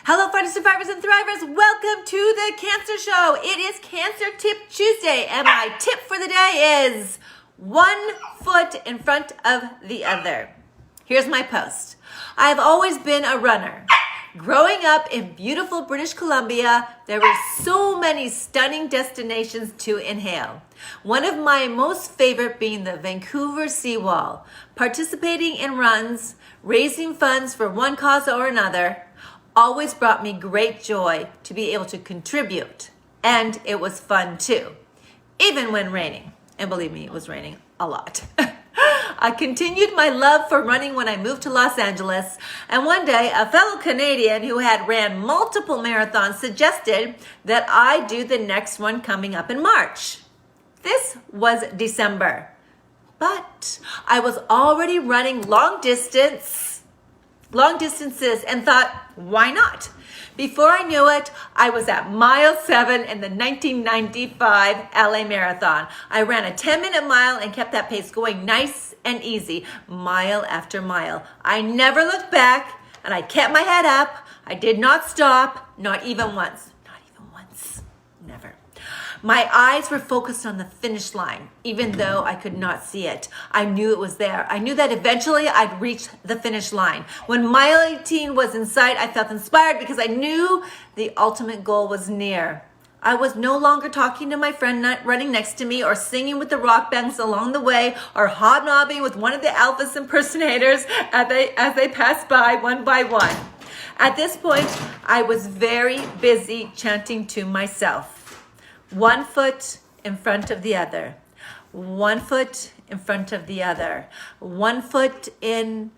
Hello, fighters, survivors, and thrivers. Welcome to the Cancer Show. It is Cancer Tip Tuesday, and my tip for the day is 1 foot in front of the other. Here's my post. I've always been a runner. Growing up in beautiful British Columbia, there were so many stunning destinations to inhale. One of my most favorite being the Vancouver Seawall. Participating in runs, raising funds for one cause or another, always brought me great joy to be able to contribute. And it was fun too, even when raining. And believe me, it was raining a lot. I continued my love for running when I moved to Los Angeles, and one day a fellow Canadian who had ran multiple marathons suggested that I do the next one coming up in March. This was December, but I was already running long distances and thought, why not? Before I knew it, I was at mile 7 in the 1995 LA Marathon. I ran a 10-minute mile and kept that pace going nice and easy, mile after mile. I never looked back, and I kept my head up. I did not stop, not even once. Not even once. Never. My eyes were focused on the finish line, even though I could not see it. I knew it was there. I knew that eventually I'd reach the finish line. When mile 18 was in sight, I felt inspired because I knew the ultimate goal was near. I was no longer talking to my friend running next to me or singing with the rock bands along the way or hobnobbing with one of the Elvis impersonators as they passed by one. At this point, I was very busy chanting to myself. 1 foot in front of the other. 1 foot in front of the other. 1 foot in.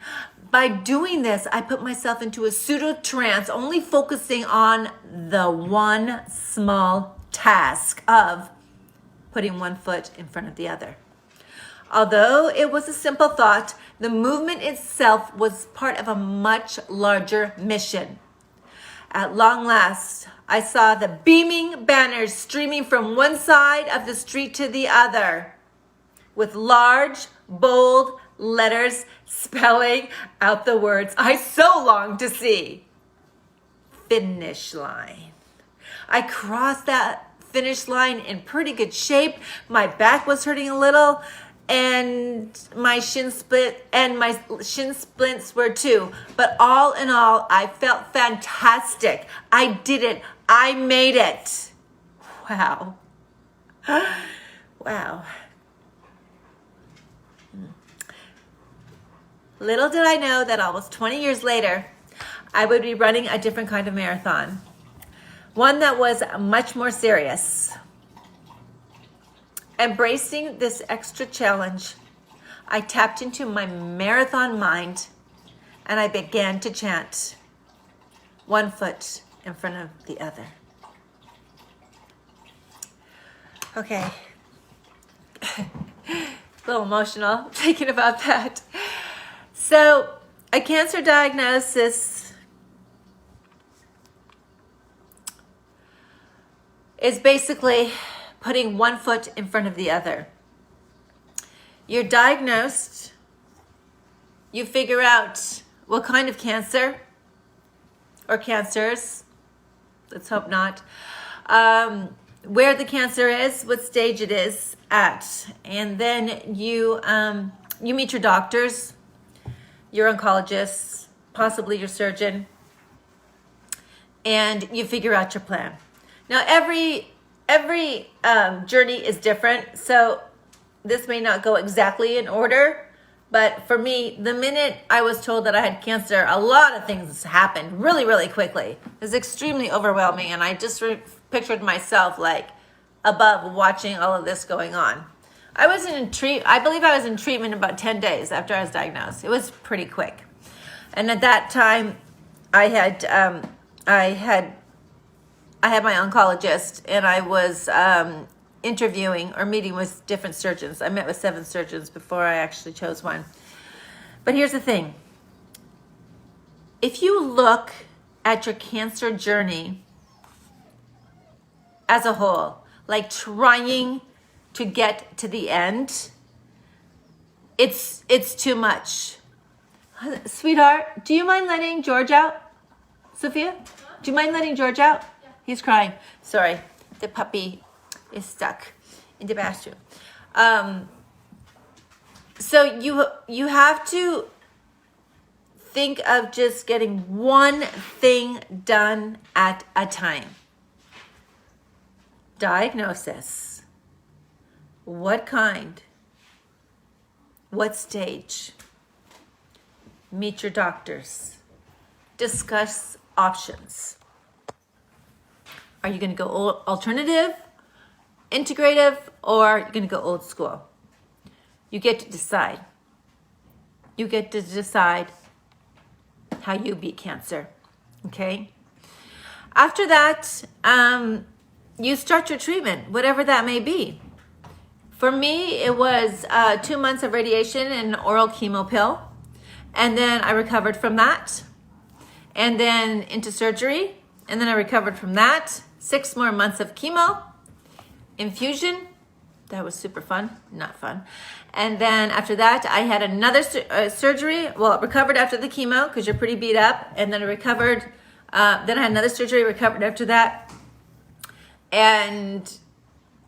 By doing this, I put myself into a pseudo trance, only focusing on the one small task of putting 1 foot in front of the other. Although it was a simple thought, the movement itself was part of a much larger mission. At long last, I saw the beaming banners streaming from one side of the street to the other, with large, bold letters spelling out the words I so longed to see. Finish line. I crossed that finish line in pretty good shape. My back was hurting a little, and my shin splints were too. But all in all, I felt fantastic. I did it. I made it. Wow. Wow. Little did I know that almost 20 years later, I would be running a different kind of marathon. One that was much more serious. Embracing this extra challenge, I tapped into my marathon mind and I began to chant 1 foot in front of the other. Okay. A little emotional thinking about that. So, a cancer diagnosis is basically putting 1 foot in front of the other. You're diagnosed, you figure out what kind of cancer or cancers, let's hope not, where the cancer is, what stage it is at, and then you meet your doctors, your oncologists, possibly your surgeon, and you figure out your plan. Now, every journey is different, so this may not go exactly in order, but for me, the minute I was told that I had cancer, a lot of things happened really, really quickly. It was extremely overwhelming, and I just pictured myself like above watching all of this going on. I believe I was in treatment about 10 days after I was diagnosed. It was pretty quick. And at that time, I had my oncologist, and I was interviewing or meeting with different surgeons. I met with 7 surgeons before I actually chose one. But here's the thing. If you look at your cancer journey as a whole, like trying to get to the end, it's too much. Sweetheart, do you mind letting George out? Sophia? Do you mind letting George out? Yeah. He's crying. Sorry, the puppy is stuck in the bathroom. So you have to think of just getting one thing done at a time. Diagnosis. What kind? What stage? Meet your doctors. Discuss options. Are you going to go alternative, integrative, or you're going to go old school? You get to decide. You get to decide how you beat cancer. Okay? After that, you start your treatment, whatever that may be. For me, it was 2 months of radiation and an oral chemo pill. And then I recovered from that. And then into surgery. And then I recovered from that. 6 more months of chemo. Infusion. That was super fun. Not fun. And then after that, I had another surgery. Well, recovered after the chemo because you're pretty beat up. And then I recovered. Then I had another surgery, recovered after that. And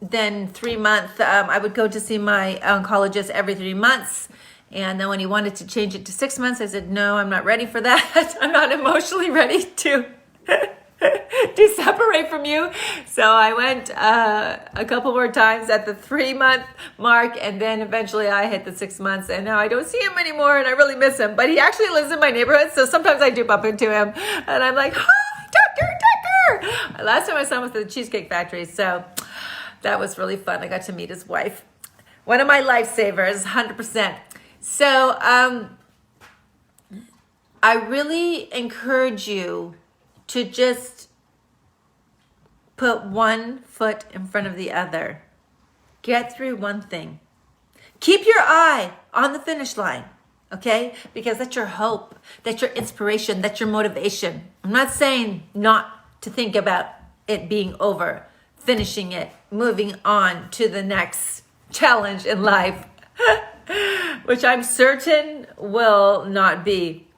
then 3 months, I would go to see my oncologist every 3 months. And then when he wanted to change it to 6 months, I said, no, I'm not ready for that. I'm not emotionally ready to separate from you. So I went a couple more times at the 3 month mark. And then eventually I hit the 6 months. And now I don't see him anymore. And I really miss him. But he actually lives in my neighborhood. So sometimes I do bump into him. And I'm like, hi, Doctor. Last time I saw him was at the Cheesecake Factory. So that was really fun. I got to meet his wife. One of my lifesavers, 100%. So I really encourage you to just put one foot in front of the other. Get through one thing. Keep your eye on the finish line, okay? Because that's your hope, that's your inspiration, that's your motivation. I'm not saying not to think about it being over, finishing it, moving on to the next challenge in life, which I'm certain will not be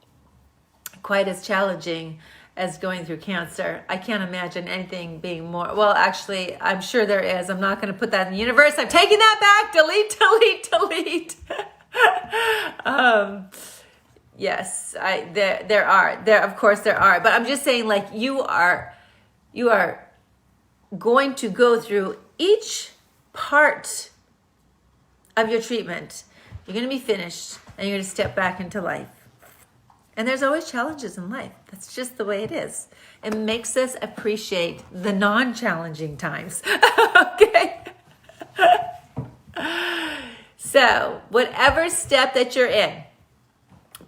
quite as challenging as going through cancer. I can't imagine anything being more, well, actually, I'm sure there is. I'm not going to put that in the universe. I'm taking that back. Delete. Yes, of course there are, but I'm just saying, like, you are going to go through each part of your treatment. You're going to be finished and you're going to step back into life. And there's always challenges in life. That's just the way it is. It makes us appreciate the non-challenging times. Okay? So, whatever step that you're in,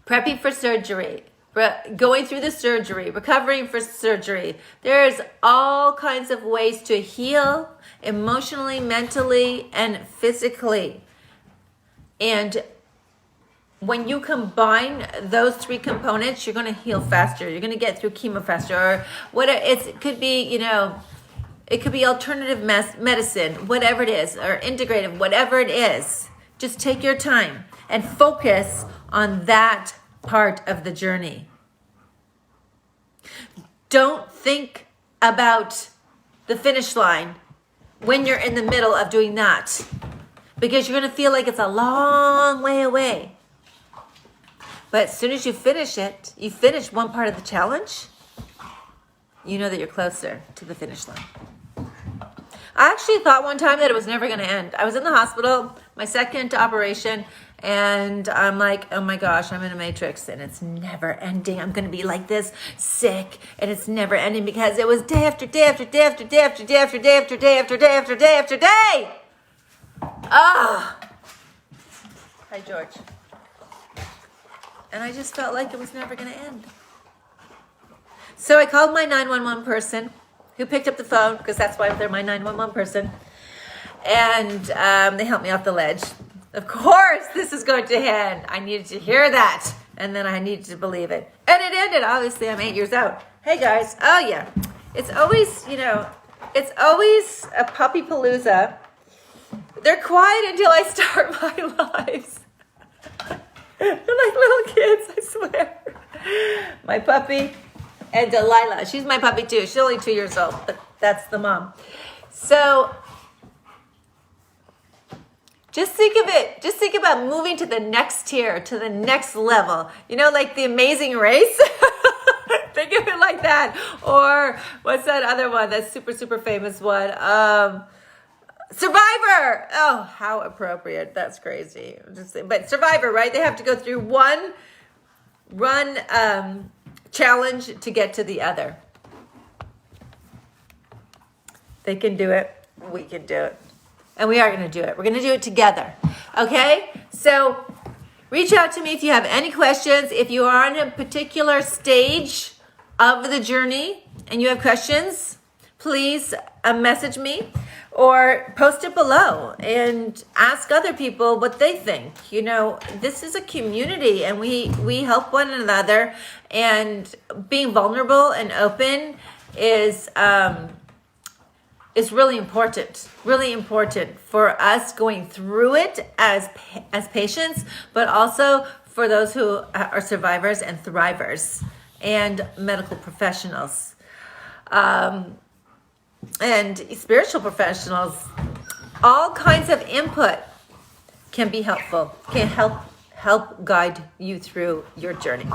prepping for surgery, going through the surgery, recovering for surgery, there's all kinds of ways to heal emotionally, mentally, and physically. And when you combine those 3 components, you're going to heal faster. You're going to get through chemo faster. Or whatever, it could be, it could be alternative medicine, whatever it is, or integrative, whatever it is. Just take your time and focus on that part of the journey. Don't think about the finish line when you're in the middle of doing that, because you're going to feel like it's a long way away. But as soon as you finish it, you finish one part of the challenge, you know that you're closer to the finish line. I actually thought one time that it was never going to end. I was in the hospital, my second operation, and I'm like, oh my gosh, I'm in a matrix and it's never ending. I'm going to be like this, sick, and it's never ending, because it was day after day after day after day after day after day after day after day after day after day. Ah. Hi, George. And I just felt like it was never going to end. So I called my 911 person, who picked up the phone, because that's why they're my 911 person. And they helped me off the ledge. Of course, this is going to end. I needed to hear that. And then I needed to believe it. And it ended. Obviously, I'm 8 years out. Hey, guys. Oh, yeah. It's always, it's always a puppy palooza. They're quiet until I start my lives. They're like little kids, I swear. My puppy And Delilah, she's my puppy too. She's only 2 years old, but that's the mom. So just think of it. Just think about moving to the next tier, to the next level. You know, like the Amazing Race. Think of it like that. Or what's that other one? That super, super famous one. Survivor. Oh, how appropriate. That's crazy. But Survivor, right? They have to go through one challenge to get to the other. They can do it. We can do it. And we are going to do it. We're going to do it together. Okay? So reach out to me if you have any questions. If you are on a particular stage of the journey and you have questions, please message me or post it below and ask other people what they think. You know, this is a community and we help one another, and being vulnerable and open is really important for us going through it as patients, but also for those who are survivors and thrivers and medical professionals and spiritual professionals. All kinds of input can be helpful, can help guide you through your journey.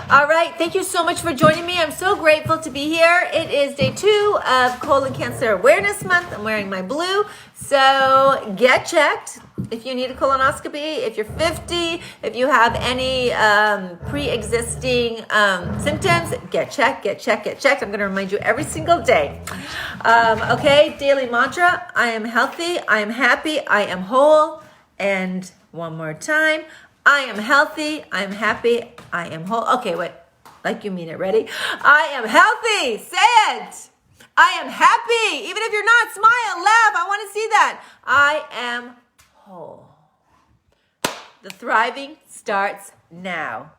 All right, thank you so much for joining me. I'm so grateful to be here. It is day 2 of Colon Cancer Awareness Month. I'm wearing my blue, so get checked if you need a colonoscopy, if you're 50, if you have any pre-existing symptoms, get checked. I'm going to remind you every single day. Okay, daily mantra: I am healthy, I am happy, I am whole. And one more time: I am healthy, I am happy, I am whole. Okay, wait, like you mean it. Ready? I am healthy. Say it. I am happy. Even if you're not, smile, laugh. I want to see that. I am whole. The thriving starts now.